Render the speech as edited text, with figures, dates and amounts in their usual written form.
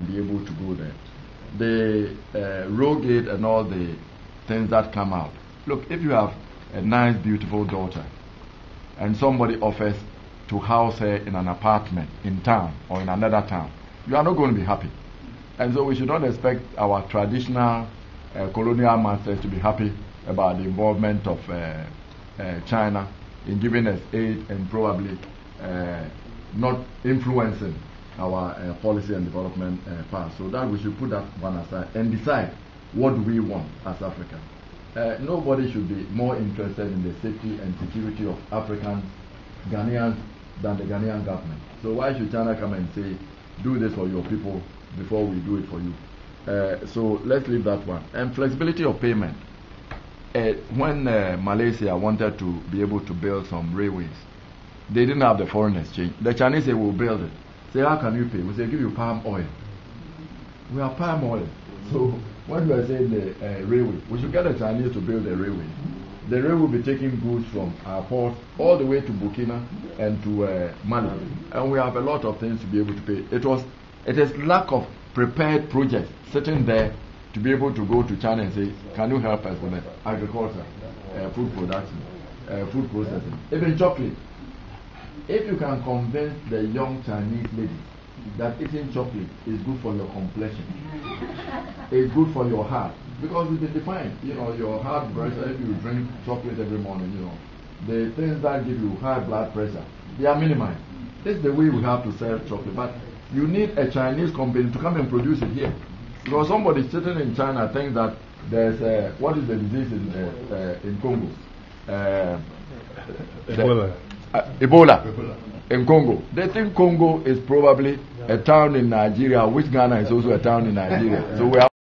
be able to go there. The road gate and all the things that come out. Look, if you have a nice, beautiful daughter, and somebody offers to house her in an apartment in town or in another town, you are not going to be happy. And so we should not expect our traditional colonial masters to be happy about the involvement of China in giving us aid and probably not influencing our policy and development path. So that we should put that one aside and decide what do we want as Africans. Nobody should be more interested in the safety and security of African Ghanaians than the Ghanaian government. So why should China come and say, do this for your people before we do it for you? So let's leave that one. And flexibility of payment. When Malaysia wanted to be able to build some railways, they didn't have the foreign exchange. The Chinese say, we'll build it. Say, how can you pay? We say, give you palm oil. We have palm oil. So when we are saying the railway, we should get the Chinese to build a railway. The railway will be taking goods from our port all the way to Burkina and to Mali. And we have a lot of things to be able to pay. It is lack of prepared projects sitting there to be able to go to China and say, can you help us with agriculture, food production, food processing, even chocolate. If you can convince the young Chinese ladies that eating chocolate is good for your complexion, it's good for your heart, because it's been defined, your heart pressure, if you drink chocolate every morning, the things that give you high blood pressure, they are minimized. This is the way we have to sell chocolate, but you need a Chinese company to come and produce it here. Because somebody sitting in China thinks that there's what is the disease in Congo? Ebola. In Congo. They think Congo is probably a town in Nigeria, which Ghana is also a town in Nigeria. So we have